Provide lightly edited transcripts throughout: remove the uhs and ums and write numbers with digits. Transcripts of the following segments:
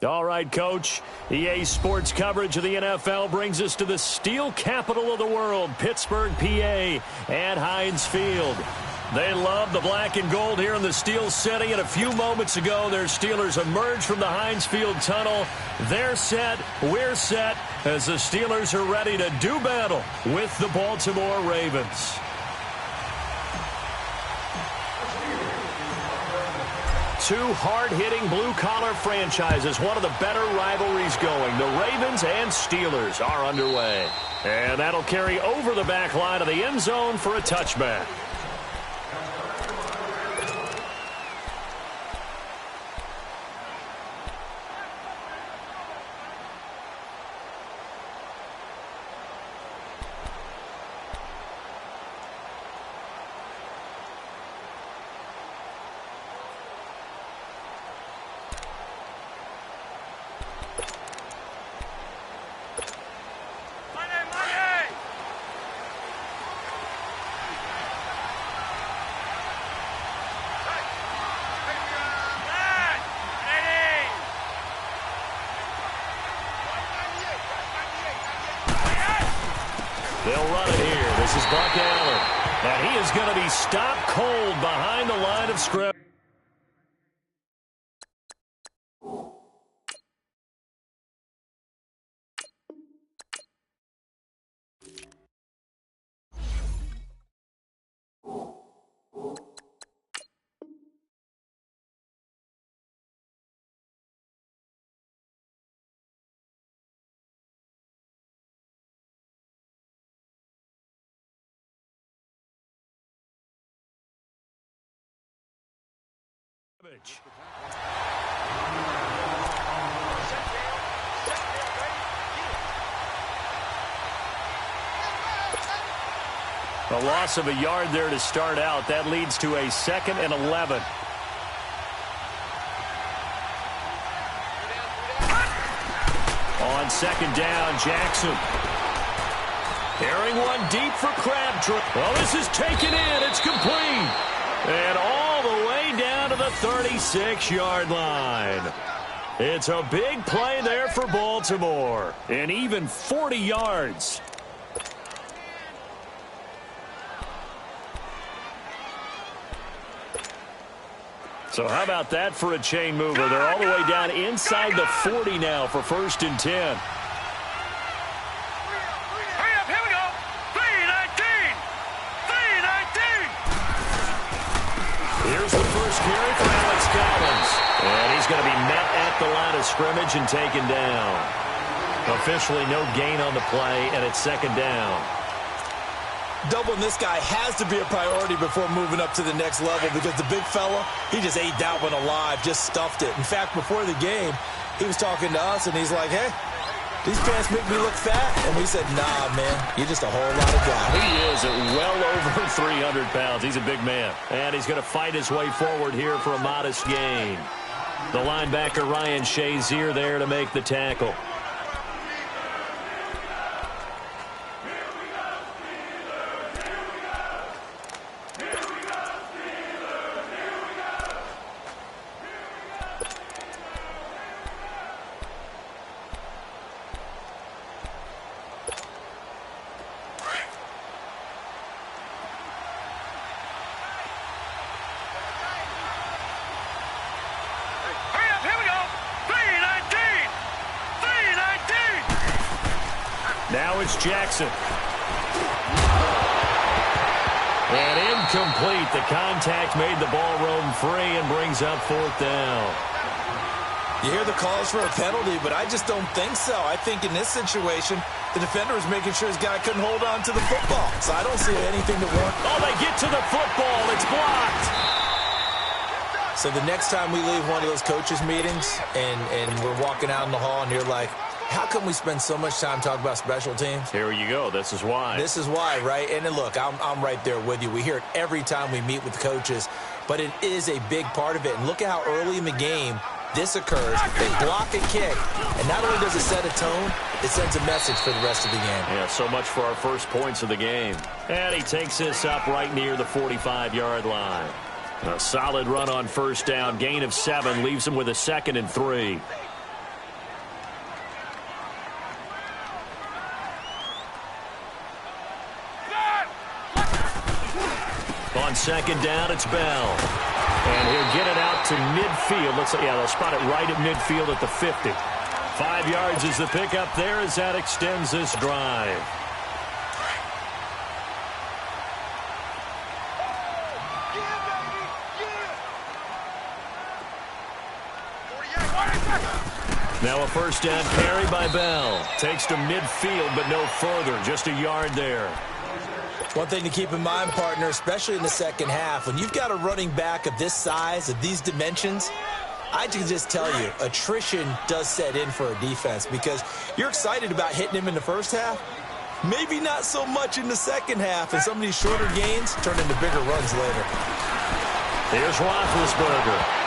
All right, Coach. EA Sports coverage of the NFL brings us to the steel capital of the world, Pittsburgh, PA, at Heinz Field. They love the black and gold here in the Steel City, and a few moments ago, their Steelers emerged from the Heinz Field tunnel. They're set, we're set, as the Steelers are ready to do battle with the Baltimore Ravens. Two hard-hitting blue-collar franchises, one of the better rivalries going. The Ravens and Steelers are underway. And that'll carry over the back line of the end zone for a touchback. They'll run it here. This is Buck Allen. And he is going to be stopped cold behind the line of scrimmage. A loss of a yard there to start out. That leads to a 2nd and 11. On 2nd down, Jackson. Carrying one deep for Crabtree. Well, this is taken in. It's complete. And all the way down to the 36-yard line. It's a big play there for Baltimore. And even 40 yards. So how about that for a chain mover? They're all the way down inside the 40 now for 1st and 10. Hurry up, here we go. 3-19. 3-19. Here's the first carry for Alex Collins. And he's going to be met at the line of scrimmage and taken down. Officially no gain on the play, and it's 2nd down. Doubling this guy has to be a priority before moving up to the next level because the big fella, he just ate that one alive, just stuffed it. In fact, before the game, he was talking to us, and he's like, hey, these pants make me look fat. And we said, nah, man, you're just a whole lot of guy. He is at well over 300 pounds. He's a big man. And he's going to fight his way forward here for a modest gain. The linebacker, Ryan Shazier, there to make the tackle. Now it's Jackson. And incomplete. The contact made the ball roam free and brings up 4th down. You hear the calls for a penalty, but I just don't think so. I think in this situation, the defender was making sure his guy couldn't hold on to the football. So I don't see anything to warrant. Oh, they get to the football. It's blocked. So the next time we leave one of those coaches' meetings and we're walking out in the hall and you're like, how come we spend so much time talking about special teams? Here you go. This is why. This is why, right? And then look, I'm right there with you. We hear it every time we meet with coaches, but it is a big part of it. And look at how early in the game this occurs. They block a kick, and not only does it set a tone, it sends a message for the rest of the game. Yeah, so much for our first points of the game. And he takes this up right near the 45-yard line. A solid run on 1st down. Gain of 7 leaves him with a 2nd and 3. On second down, it's Bell. And he'll get it out to midfield. They'll spot it right at midfield at the 50. 5 yards is the pickup there as that extends this drive. Now a first down carry by Bell. Takes to midfield, but no further. Just a yard there. One thing to keep in mind, partner, especially in the second half, when you've got a running back of this size, of these dimensions, I can just tell you, attrition does set in for a defense because you're excited about hitting him in the first half. Maybe not so much in the second half, and some of these shorter gains turn into bigger runs later. Here's Roethlisberger.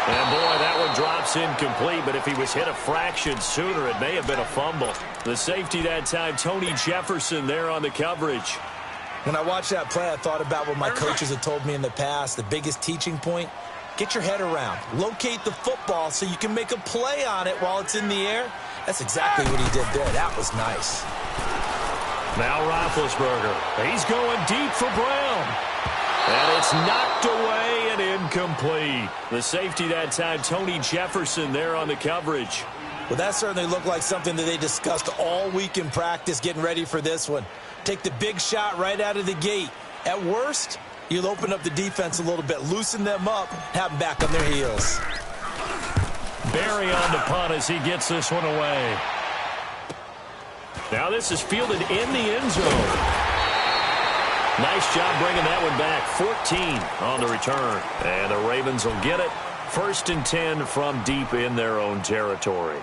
And, boy, that one drops incomplete, but if he was hit a fraction sooner, it may have been a fumble. The safety that time, Tony Jefferson there on the coverage. When I watched that play, I thought about what my coaches had told me in the past. The biggest teaching point, get your head around. Locate the football so you can make a play on it while it's in the air. That's exactly what he did there. That was nice. Now Roethlisberger. He's going deep for Brown. And it's knocked away and incomplete. The safety that time, Tony Jefferson there on the coverage. Well, that certainly looked like something that they discussed all week in practice getting ready for this one. Take the big shot right out of the gate. At worst, you'll open up the defense a little bit, loosen them up, have them back on their heels. Barry on the punt as he gets this one away. Now this is fielded in the end zone. Nice job bringing that one back. 14 on the return. And the Ravens will get it. 1st and 10 from deep in their own territory.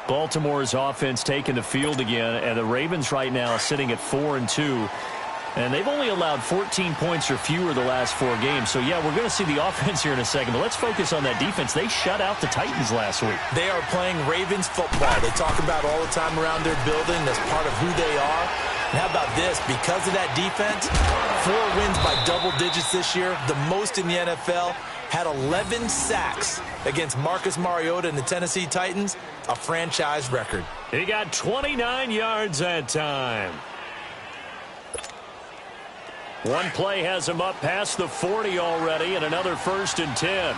Baltimore's offense taking the field again, and the Ravens right now sitting at 4-2. And they've only allowed 14 points or fewer the last 4 games. So, yeah, we're going to see the offense here in a second. But let's focus on that defense. They shut out the Titans last week. They are playing Ravens football. They talk about all the time around their building. That's part of who they are. And how about this? Because of that defense, 4 wins by double digits this year, the most in the NFL. Had 11 sacks against Marcus Mariota and the Tennessee Titans, a franchise record. He got 29 yards that time. One play has him up past the 40 already, and another 1st and 10.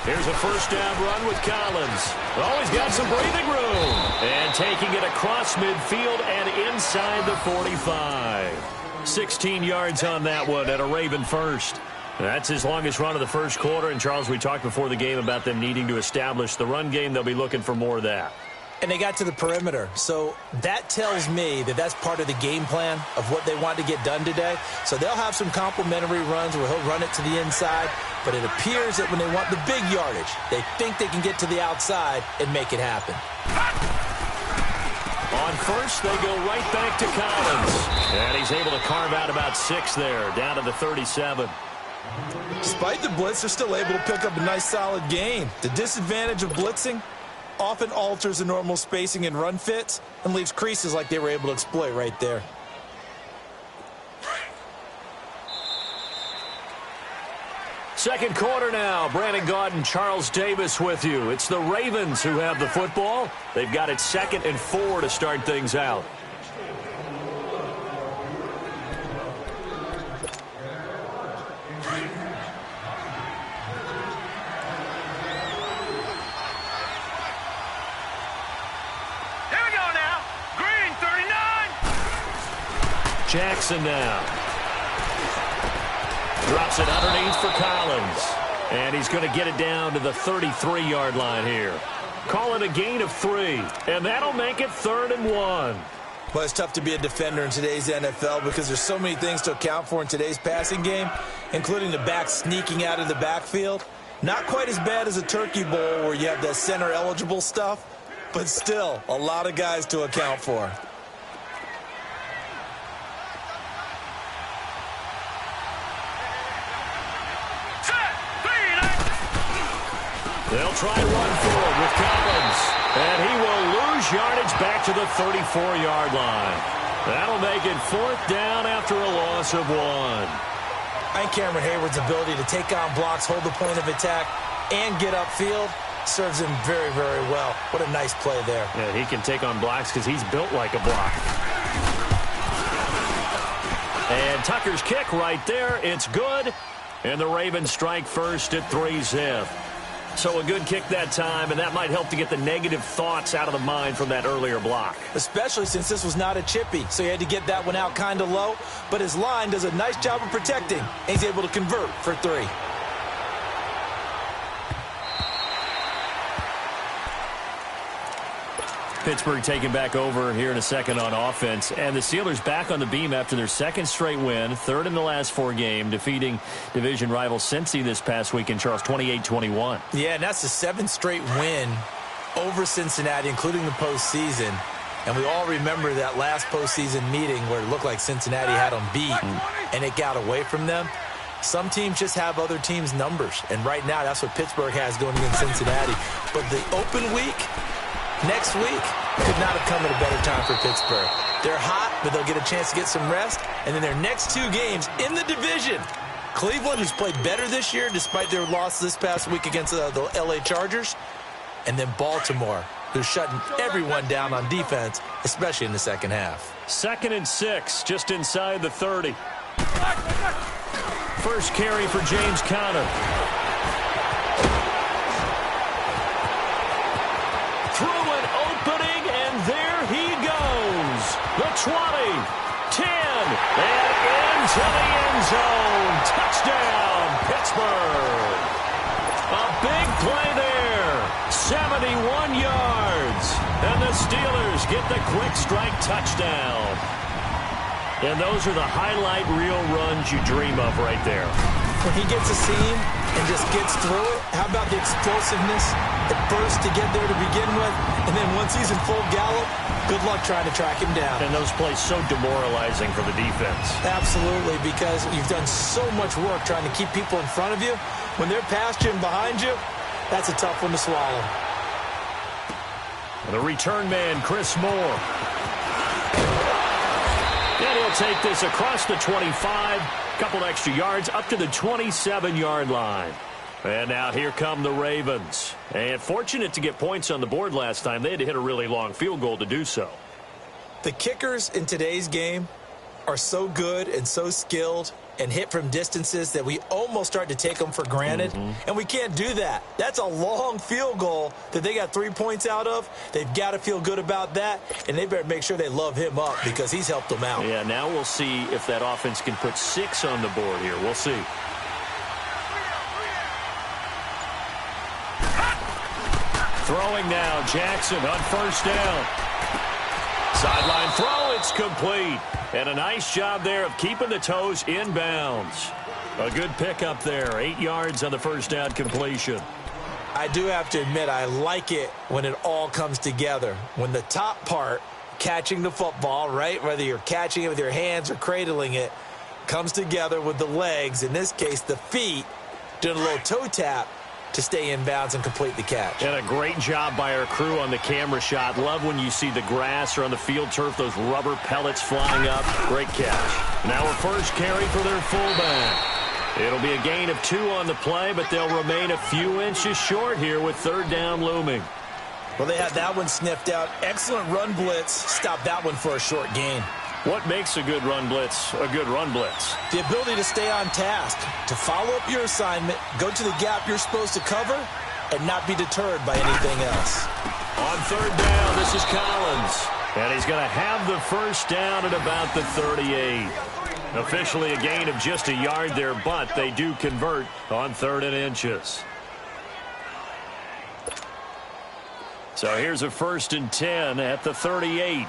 Here's a first down run with Collins. Oh, he's got some breathing room. And taking it across midfield and inside the 45. 16 yards on that one at a Raven first. That's his longest run of the first quarter. And, Charles, we talked before the game about them needing to establish the run game. They'll be looking for more of that. And they got to the perimeter. So that tells me that that's part of the game plan of what they want to get done today. So they'll have some complimentary runs where he'll run it to the inside. But it appears that when they want the big yardage, they think they can get to the outside and make it happen. On first, they go right back to Collins. And he's able to carve out about 6 there, down to the 37. Despite the blitz, they're still able to pick up a nice solid gain. The disadvantage of blitzing often alters the normal spacing and run fits and leaves creases like they were able to exploit right there. Second quarter now. Brandon Gaudin, Charles Davis with you. It's the Ravens who have the football. They've got it 2nd and 4 to start things out. Jackson now. Drops it underneath for Collins. And he's going to get it down to the 33-yard line here. Call it a gain of 3. And that'll make it 3rd and 1. Well, it's tough to be a defender in today's NFL because there's so many things to account for in today's passing game, including the back sneaking out of the backfield. Not quite as bad as a turkey bowl where you have that center-eligible stuff, but still a lot of guys to account for. They'll try to run forward with Collins. And he will lose yardage back to the 34-yard line. That'll make it 4th down after a loss of 1. I think Cameron Hayward's ability to take on blocks, hold the point of attack, and get upfield serves him very, very well. What a nice play there. Yeah, he can take on blocks because he's built like a block. And Tucker's kick right there. It's good. And the Ravens strike first at 3-zip. So a good kick that time, and that might help to get the negative thoughts out of the mind from that earlier block. Especially since this was not a chippy, so he had to get that one out kind of low. But his line does a nice job of protecting, and he's able to convert for 3. Pittsburgh taking back over here in a second on offense. And the Steelers back on the beam after their second straight win, third in the last 4 games, defeating division rival Cincy this past week in Charles 28-21. Yeah, and that's the 7th straight win over Cincinnati, including the postseason. And we all remember that last postseason meeting where it looked like Cincinnati had them beat, and it got away from them. Some teams just have other teams' numbers, and right now that's what Pittsburgh has going against Cincinnati. But the open week next week could not have come at a better time for Pittsburgh. They're hot, but they'll get a chance to get some rest. And then their next 2 games in the division, Cleveland, who's played better this year despite their loss this past week against the L.A. Chargers, and then Baltimore, who's shutting everyone down on defense, especially in the second half. 2nd and 6, just inside the 30. First carry for James Conner. Through an opening, and there he goes. The 20, 10, and into the end zone. Touchdown, Pittsburgh. A big play there. 71 yards. And the Steelers get the quick strike touchdown. And those are the highlight reel runs you dream of right there. When he gets a seam and just gets through it, how about the explosiveness, the burst to get there to begin with, and then once he's in full gallop, good luck trying to track him down. And those plays so demoralizing for the defense. Absolutely, because you've done so much work trying to keep people in front of you. When they're past you and behind you, that's a tough one to swallow. The return man, Chris Moore. And he'll take this across the 25. Couple extra yards up to the 27-yard line. And now here come the Ravens. And fortunate to get points on the board last time. They had to hit a really long field goal to do so. The kickers in today's game are so good and so skilled and hit from distances that we almost start to take them for granted. And we can't do that. That's a long field goal that they got 3 points out of. They've got to feel good about that, and they better make sure they love him up because he's helped them out. Yeah, now we'll see if that offense can put 6 on the board here. We'll see. Throwing now, Jackson on first down. Sideline throw, it's complete. And a nice job there of keeping the toes inbounds. A good pickup there, 8 yards on the first down completion. I do have to admit, I like it when it all comes together. When the top part, catching the football, right, whether you're catching it with your hands or cradling it, comes together with the legs, in this case the feet, doing a little toe tap to stay in bounds and complete the catch. And a great job by our crew on the camera shot. Love when you see the grass or on the field turf, those rubber pellets flying up. Great catch. Now a first carry for their fullback. It'll be a gain of 2 on the play, but they'll remain a few inches short here with third down looming. Well, they had that one sniffed out. Excellent run blitz. Stop that one for a short gain. What makes a good run blitz a good run blitz? The ability to stay on task, to follow up your assignment, go to the gap you're supposed to cover, and not be deterred by anything else. On third down, this is Collins. And he's going to have the first down at about the 38. Officially a gain of just a yard there, but they do convert on 3rd and inches. So here's a 1st and 10 at the 38.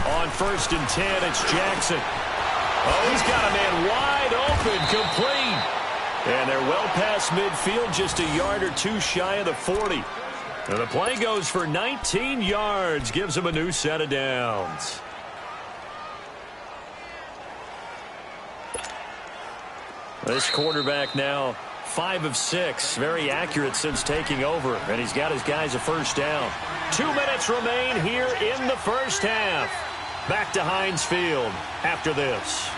On 1st and 10, it's Jackson. Oh, he's got a man wide open, complete. And they're well past midfield, just a yard or 2 shy of the 40. And the play goes for 19 yards, gives them a new set of downs. This quarterback now 5 of 6, very accurate since taking over, and he's got his guys a first down. 2 minutes remain here in the first half. Back to Heinz Field after this.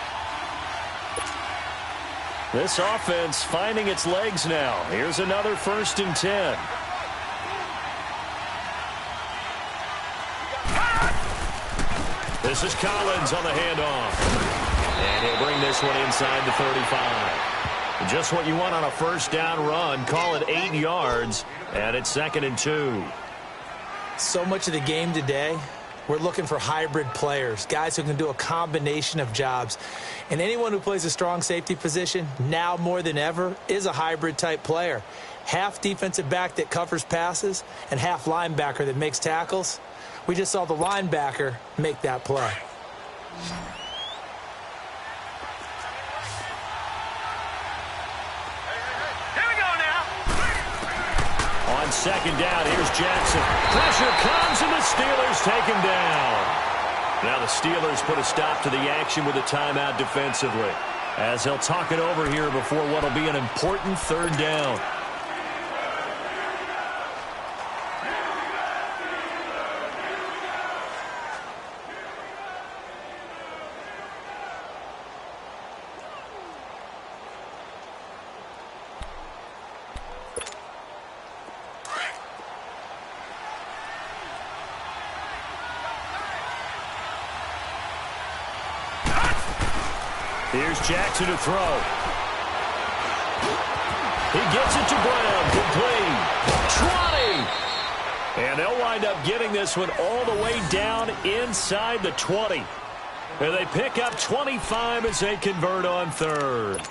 This offense finding its legs now. Here's another 1st and 10. This is Collins on the handoff. And he'll bring this one inside the 35. Just what you want on a first down run. Call it 8 yards, and it's 2nd and 2. So much of the game today, we're looking for hybrid players, guys who can do a combination of jobs. And anyone who plays a strong safety position, now more than ever, is a hybrid-type player. Half defensive back that covers passes and half linebacker that makes tackles. We just saw the linebacker make that play. On 2nd down, here's Jackson. Pressure comes, and the Steelers take him down. Now the Steelers put a stop to the action with a timeout defensively, as he'll talk it over here before what will be an important 3rd down. Here's Jackson to throw. He gets it to Brown. Complete. 20. And they'll wind up getting this one all the way down inside the 20. And they pick up 25 as they convert on 3rd.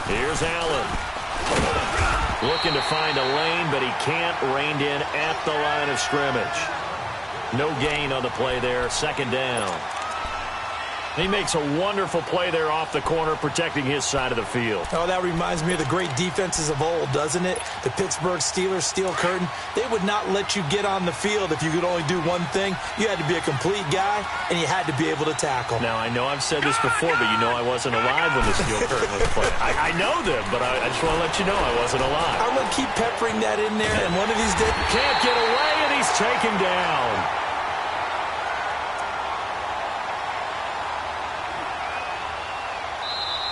Here's Allen. Looking to find a lane, but he can't. Reined in at the line of scrimmage. No gain on the play there. 2nd down. He makes a wonderful play there off the corner, protecting his side of the field. Oh, that reminds me of the great defenses of old, doesn't it? The Pittsburgh Steelers steel curtain. They would not let you get on the field if you could only do one thing. You had to be a complete guy, and you had to be able to tackle. Now, I know I've said this before, but you know I wasn't alive when the steel curtain was played. I know them, but I just want to let you know I wasn't alive. I'm going to keep peppering that in there, and one of these days... Can't get away, and he's taken down.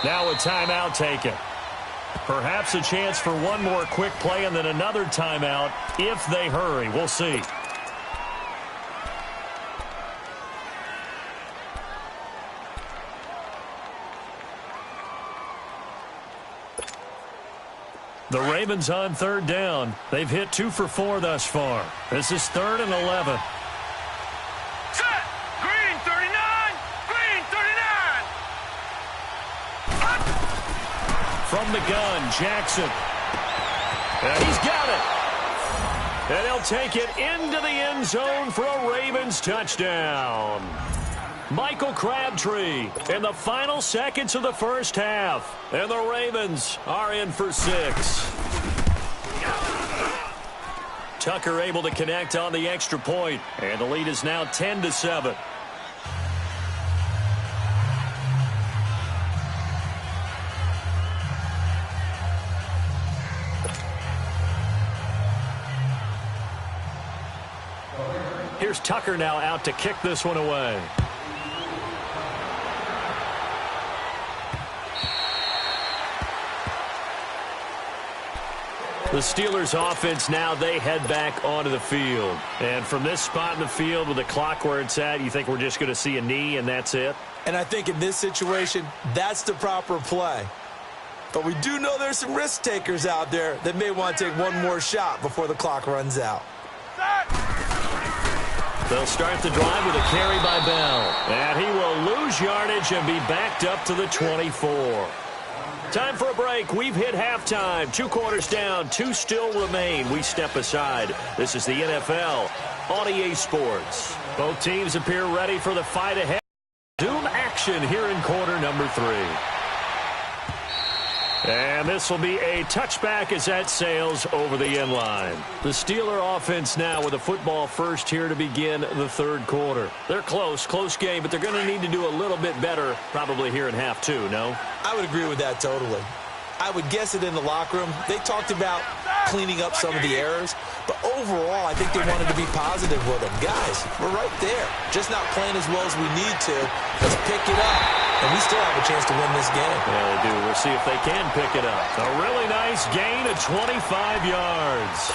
Now a timeout taken. Perhaps a chance for one more quick play and then another timeout if they hurry. We'll see. The Ravens on 3rd down. They've hit 2 for 4 thus far. This is 3rd and 11. From the gun, Jackson. And he's got it. And he'll take it into the end zone for a Ravens touchdown. Michael Crabtree in the final seconds of the first half. And the Ravens are in for 6. Tucker able to connect on the extra point. And the lead is now 10-7. Here's Tucker now out to kick this one away. The Steelers offense now, they head back onto the field. And from this spot in the field with the clock where it's at, you think we're just going to see a knee and that's it? And I think in this situation, that's the proper play. But we do know there's some risk takers out there that may want to take one more shot before the clock runs out. They'll start the drive with a carry by Bell. And he will lose yardage and be backed up to the 24. Time for a break. We've hit halftime. 2 quarters down. 2 still remain. We step aside. This is the NFL on EA Sports. Both teams appear ready for the fight ahead. Zoom action here in quarter number 3. And this will be a touchback as that sails over the end line. The Steeler offense now with a football first here to begin the third quarter. They're close game, but they're going to need to do a little bit better probably here in half two, no? I would agree with that totally. I would guess it in the locker room. They talked about cleaning up some of the errors, but overall, I think they wanted to be positive with them. Guys, we're right there. Just not playing as well as we need to. Let's pick it up, and we still have a chance to win this game. Yeah, they do. We'll see if they can pick it up. A really nice gain of 25 yards.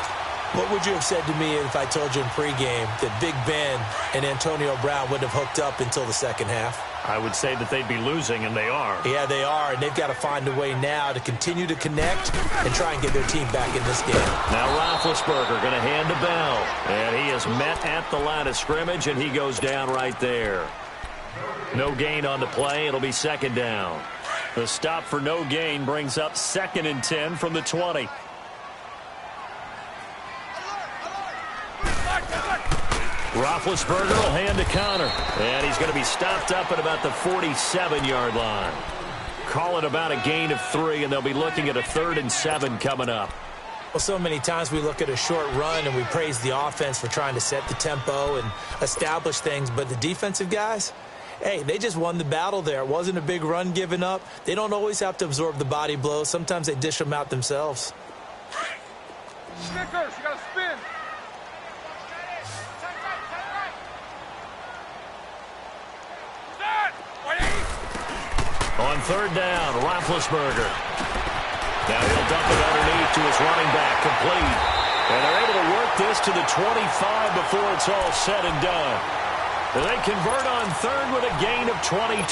What would you have said to me if I told you in pregame that Big Ben and Antonio Brown wouldn't have hooked up until the second half? I would say that they'd be losing, and they are. Yeah, they are, and they've got to find a way now to continue to connect and try and get their team back in this game. Now Roethlisberger going to hand to Bell, and he is met at the line of scrimmage, and he goes down right there. No gain on the play. It'll be second down. The stop for no gain brings up 2nd and 10 from the 20. Roethlisberger will hand to Connor, and he's going to be stopped up at about the 47-yard line. Call it about a gain of 3, and they'll be looking at a 3rd and 7 coming up. Well, so many times we look at a short run and we praise the offense for trying to set the tempo and establish things, but the defensive guys, hey, they just won the battle there. It wasn't a big run given up. They don't always have to absorb the body blows. Sometimes they dish them out themselves. Snickers, you got to spin. On 3rd down, Roethlisberger. Now he'll dump it underneath to his running back, complete. And they're able to work this to the 25 before it's all said and done. They convert on 3rd with a gain of 22.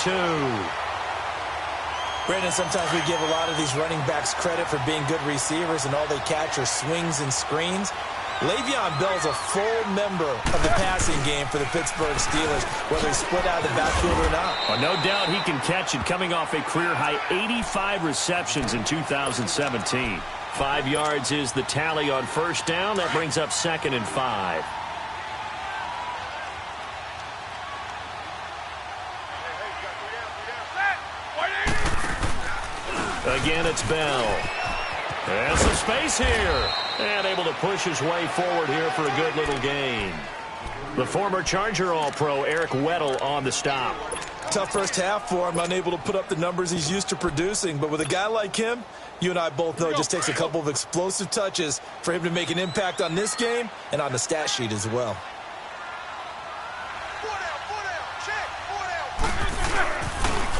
Brandon, sometimes we give a lot of these running backs credit for being good receivers, and all they catch are swings and screens. Le'Veon Bell's a full member of the passing game for the Pittsburgh Steelers, whether he's split out of the backfield or not. Well, no doubt he can catch it, coming off a career-high 85 receptions in 2017. 5 yards is the tally on 1st down. That brings up 2nd and 5. Again, it's Bell. There's some space here. And able to push his way forward here for a good little gain. The former Charger All-Pro Eric Weddle on the stop. Tough first half for him, unable to put up the numbers he's used to producing. But with a guy like him, you and I both know it just takes a couple of explosive touches for him to make an impact on this game and on the stat sheet as well.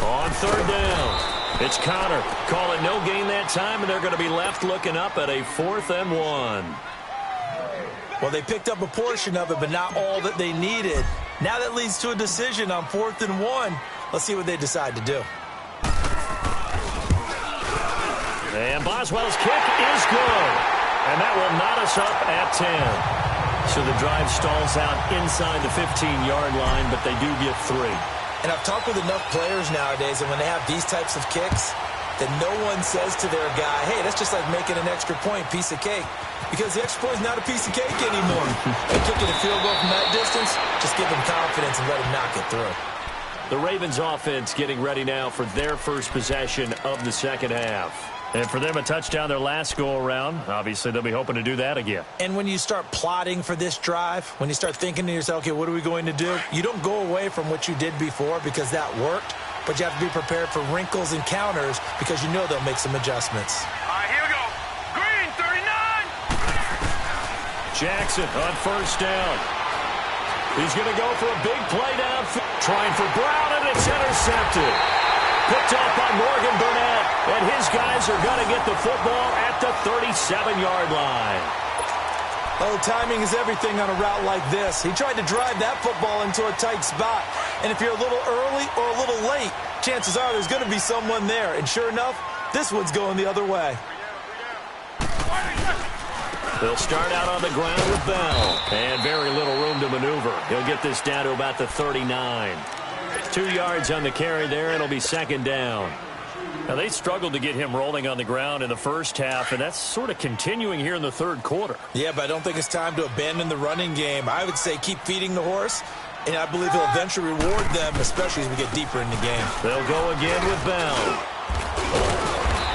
On 3rd down. It's Connor calling no gain that time, and they're going to be left looking up at a 4th and 1. Well, they picked up a portion of it, but not all that they needed. Now that leads to a decision on 4th and 1. Let's see what they decide to do. And Boswell's kick is good. And that will knot us up at 10. So the drive stalls out inside the 15-yard line, but they do get 3. And I've talked with enough players nowadays, and when they have these types of kicks, that no one says to their guy, hey, that's just like making an extra point, piece of cake. Because the extra point is not a piece of cake anymore. And kicking a field goal from that distance, just give them confidence and let them knock it through. The Ravens offense getting ready now for their first possession of the second half. And for them, a touchdown their last go-around. Obviously, they'll be hoping to do that again. And when you start plotting for this drive, when you start thinking to yourself, okay, what are we going to do? You don't go away from what you did before because that worked, but you have to be prepared for wrinkles and counters because you know they'll make some adjustments. All right, here we go. Green, 39. Jackson on 1st down. He's going to go for a big play downfield. Trying for Brown, and it's intercepted. Picked up by Morgan Burnett, and his guys are going to get the football at the 37-yard line. Oh, timing is everything on a route like this. He tried to drive that football into a tight spot. And if you're a little early or a little late, chances are there's going to be someone there. And sure enough, this one's going the other way. They'll start out on the ground with Bell. And very little room to maneuver. He'll get this down to about the 39. 2 yards on the carry there, and it'll be 2nd down. Now, they struggled to get him rolling on the ground in the first half, and that's sort of continuing here in the third quarter. Yeah, but I don't think it's time to abandon the running game. I would say keep feeding the horse, and I believe he'll eventually reward them, especially as we get deeper in the game. They'll go again with Bell.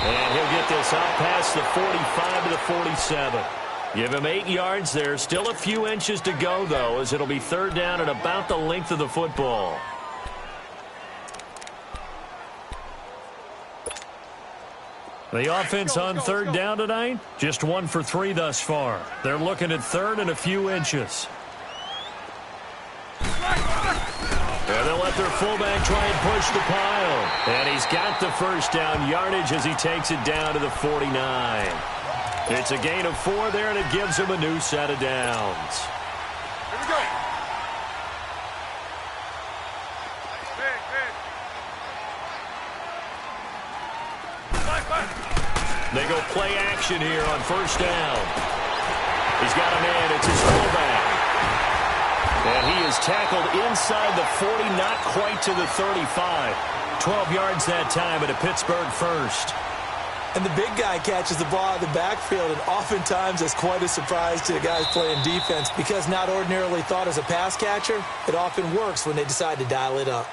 And he'll get this up past the 45 to the 47. Give him 8 yards there. Still a few inches to go, though, as it'll be third down at about the length of the football. The offense on third down tonight, just 1 for 3 thus far. They're looking at third and a few inches. And they'll let their fullback try and push the pile. And he's got the first down yardage as he takes it down to the 49. It's a gain of 4 there, and it gives him a new set of downs. Here we go. They go play action here on first down. He's got a man. It's his fullback. And he is tackled inside the 40, not quite to the 35. 12 yards that time at a Pittsburgh first. And the big guy catches the ball out of the backfield, and oftentimes it's quite a surprise to the guys playing defense because not ordinarily thought as a pass catcher, it often works when they decide to dial it up.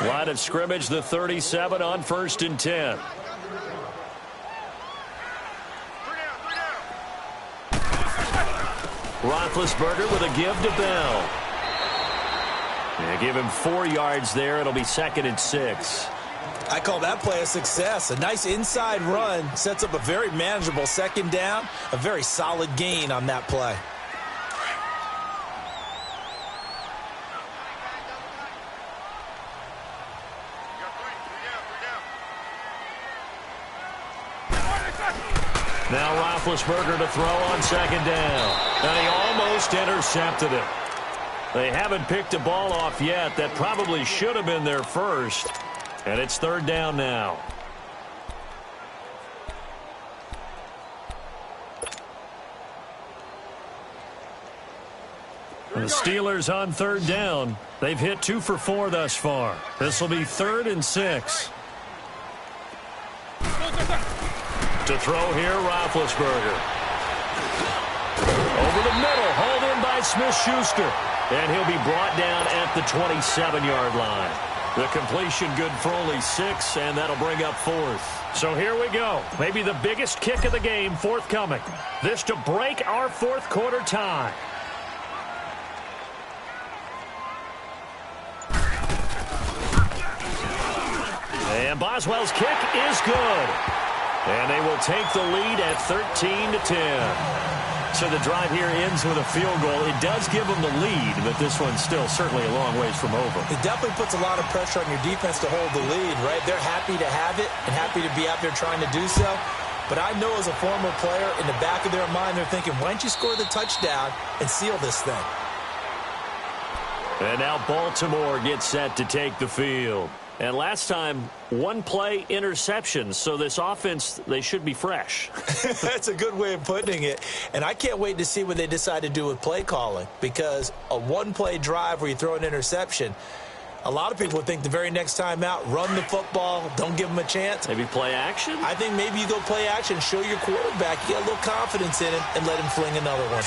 Line of scrimmage, the 37 on 1st and 10. Roethlisberger with a give to Bell. Yeah, give him 4 yards there. It'll be 2nd and 6. I call that play a success. A nice inside run sets up a very manageable 2nd down. A very solid gain on that play. Now Roethlisberger to throw on 2nd down. And he almost intercepted it. They haven't picked a ball off yet. That probably should have been their first. And it's 3rd down now. The Steelers on 3rd down. They've hit 2 for 4 thus far. This will be 3rd and 6. To throw here, Roethlisberger. Over the middle, hauled in by Smith-Schuster. And he'll be brought down at the 27-yard line. The completion good for only 6, and that'll bring up 4th. So here we go. Maybe the biggest kick of the game forthcoming. This to break our 4th quarter tie. And Boswell's kick is good. And they will take the lead at 13-10. So the drive here ends with a field goal. It does give them the lead, but this one's still certainly a long ways from over. It definitely puts a lot of pressure on your defense to hold the lead, right? They're happy to have it and happy to be out there trying to do so. But I know as a former player, in the back of their mind, they're thinking, why don't you score the touchdown and seal this thing? And now Baltimore gets set to take the field. And last time, 1 play interception, so this offense, they should be fresh. That's a good way of putting it. And I can't wait to see what they decide to do with play calling, because a 1-play drive where you throw an interception, a lot of people would think the very next time out, run the football, don't give them a chance. Maybe play action? I think maybe you go play action, show your quarterback, you got a little confidence in him, and let him fling another one.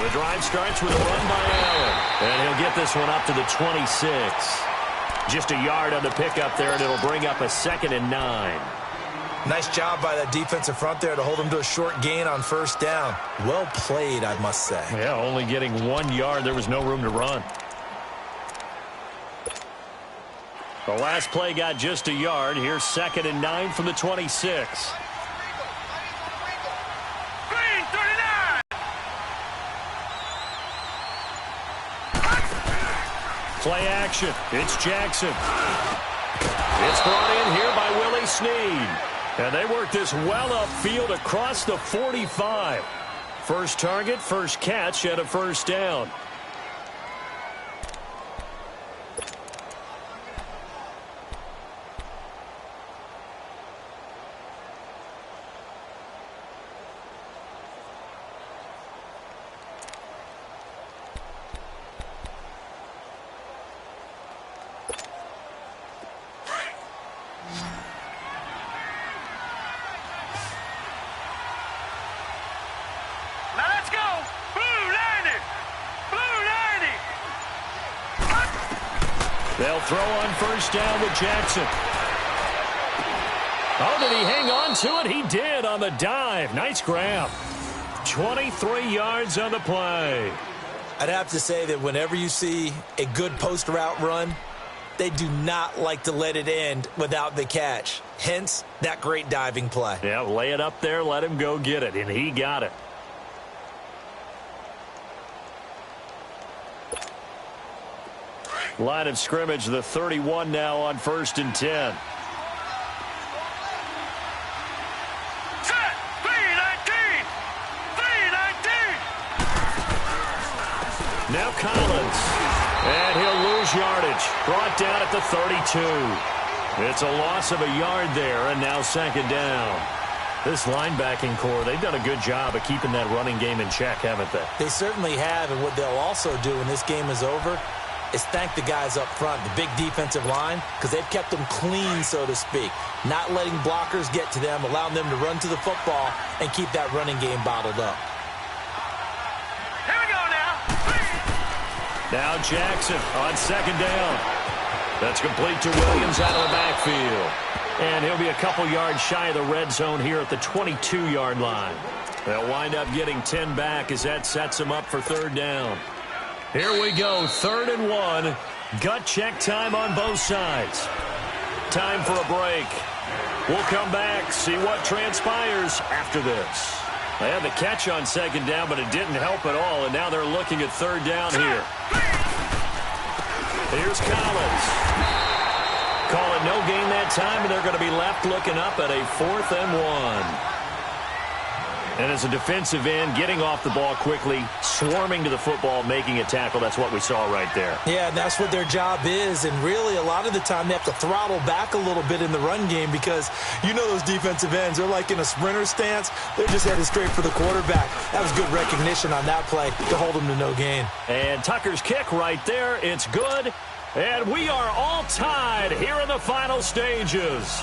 The drive starts with a run by Allen. And he'll get this one up to the 26. Just a yard on the pickup there, and it'll bring up a 2nd and 9. Nice job by that defensive front there to hold him to a short gain on 1st down. Well played, I must say. Yeah, only getting 1 yard. There was no room to run. The last play got just a yard. Here's 2nd and 9 from the 26. Play action. It's Jackson. It's brought in here by Willie Snead. And they work this well upfield across the 45. First target, first catch, and a 1st down. They'll throw on first down with Jackson. Oh, did he hang on to it? He did on the dive. Nice grab. 23 yards on the play. I'd have to say that whenever you see a good post route run, they do not like to let it end without the catch. Hence, that great diving play. Yeah, lay it up there, let him go get it, and he got it. Line of scrimmage, the 31 now on 1st and 10. Set. 319. 319. Now Collins. And he'll lose yardage. Brought down at the 32. It's a loss of a yard there, and now 2nd down. This linebacking core, they've done a good job of keeping that running game in check, haven't they? They certainly have, and what they'll also do when this game is over is thank the guys up front, the big defensive line, because they've kept them clean, so to speak. Not letting blockers get to them, allowing them to run to the football and keep that running game bottled up. Here we go now. Now Jackson on 2nd down. That's complete to Williams out of the backfield. And he'll be a couple yards shy of the red zone here at the 22-yard line. They'll wind up getting 10 back as that sets them up for 3rd down. Here we go, 3rd and 1. Gut check time on both sides. Time for a break. We'll come back, see what transpires after this. They had the catch on 2nd down, but it didn't help at all, and now they're looking at 3rd down here. Here's Collins. Call it no gain that time, and they're going to be left looking up at a 4th and 1. And as a defensive end, getting off the ball quickly, swarming to the football, making a tackle, that's what we saw right there. Yeah, and that's what their job is, and really a lot of the time they have to throttle back a little bit in the run game because you know those defensive ends, they're like in a sprinter stance. They're just headed straight for the quarterback. That was good recognition on that play to hold them to no gain. And Tucker's kick right there, it's good. And we are all tied here in the final stages.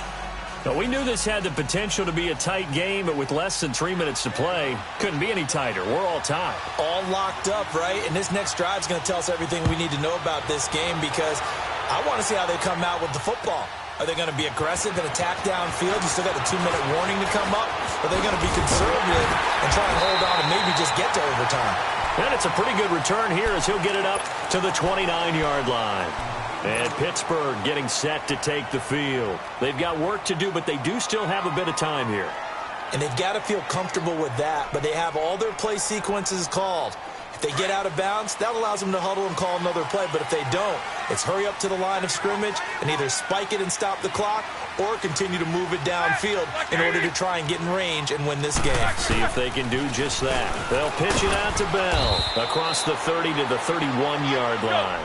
Now, we knew this had the potential to be a tight game, but with less than 3 minutes to play, couldn't be any tighter. We're all tied. All locked up, right? And this next drive is going to tell us everything we need to know about this game because I want to see how they come out with the football. Are they going to be aggressive and attack downfield? You still got a 2-minute warning to come up? Or are they going to be conservative and try and hold on and maybe just get to overtime? And it's a pretty good return here as he'll get it up to the 29-yard line. And Pittsburgh getting set to take the field. They've got work to do, but they do still have a bit of time here. And they've got to feel comfortable with that, but they have all their play sequences called. If they get out of bounds, that allows them to huddle and call another play. But if they don't, it's hurry up to the line of scrimmage and either spike it and stop the clock or continue to move it downfield in order to try and get in range and win this game. See if they can do just that. They'll pitch it out to Bell across the 30 to the 31-yard line.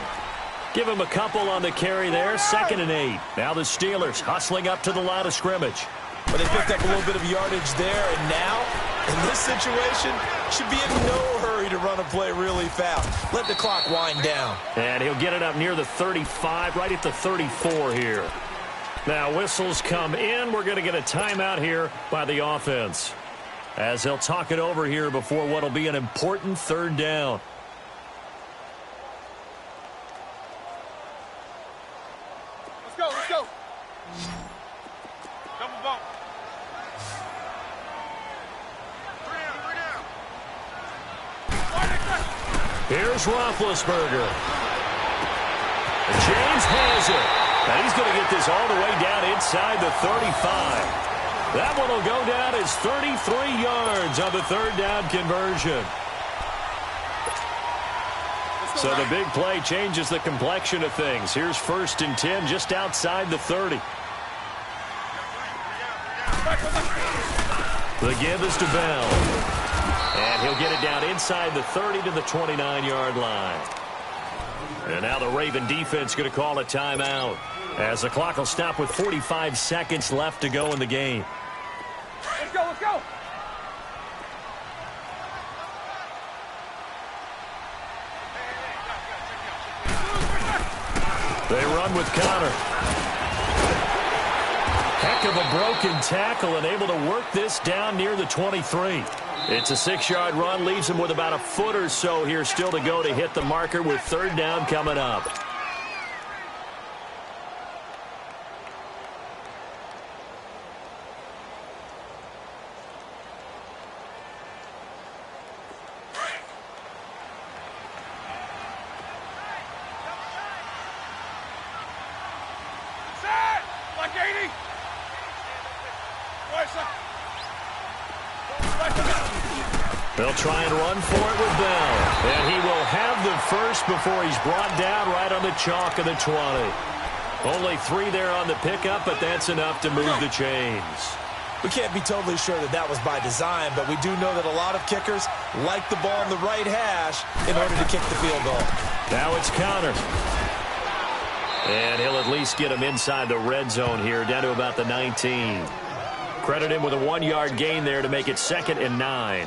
Give him a couple on the carry there. 2nd and 8. Now the Steelers hustling up to the line of scrimmage. But they picked up a little bit of yardage there, and now, in this situation, should be in no hurry to run a play really fast. Let the clock wind down. And he'll get it up near the 35, right at the 34 here. Now whistles come in. We're going to get a timeout here by the offense, as they'll talk it over here before what will be an important 3rd down. Let's go. Double bump. 3 down. Here's Roethlisberger. James has it. And he's going to get this all the way down inside the 35. That one will go down as 33 yards on the 3rd down conversion. So the big play changes the complexion of things. Here's 1st and 10 just outside the 30. The give is to Bell. And he'll get it down inside the 30 to the 29-yard line. And now the Raven defense going to call a timeout, as the clock will stop with 45 seconds left to go in the game. Let's go. They run with Connor. Heck of a broken tackle and able to work this down near the 23. It's a 6-yard run, leaves him with about a foot or so here still to go to hit the marker with 3rd down coming up. They'll try and run for it with Bell. And he will have the first before he's brought down right on the chalk of the 20. Only 3 there on the pickup, but that's enough to move the chains. We can't be totally sure that that was by design, but we do know that a lot of kickers like the ball in the right hash in order to kick the field goal. Now it's Connor. And he'll at least get him inside the red zone here, down to about the 19. Credit him with a 1-yard gain there to make it 2nd and 9.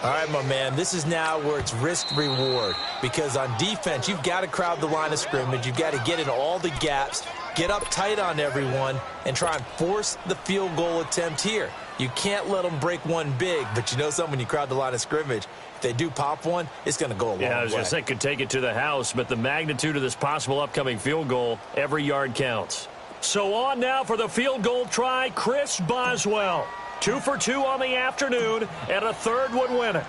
All right, my man, this is now where it's risk-reward, because on defense, you've got to crowd the line of scrimmage. You've got to get in all the gaps, get up tight on everyone, and try and force the field goal attempt here. You can't let them break one big, but you know something, when you crowd the line of scrimmage, if they do pop one, it's going to go a long way. Yeah, I was going to say, could take it to the house, but the magnitude of this possible upcoming field goal, every yard counts. So on now for the field goal try, Chris Boswell. 2 for 2 on the afternoon, and a third would win it.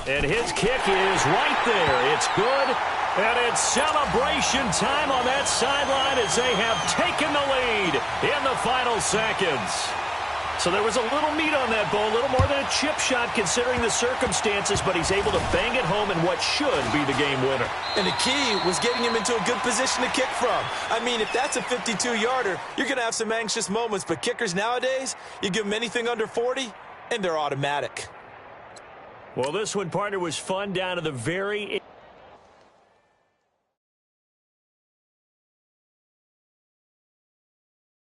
And his kick is right there. It's good, and it's celebration time on that sideline as they have taken the lead in the final seconds. So there was a little meat on that ball, a little more than a chip shot considering the circumstances, but he's able to bang it home in what should be the game winner. And the key was getting him into a good position to kick from. I mean, if that's a 52-yarder, you're going to have some anxious moments, but kickers nowadays, you give them anything under 40, and they're automatic. Well, this one, partner, was fun down to the very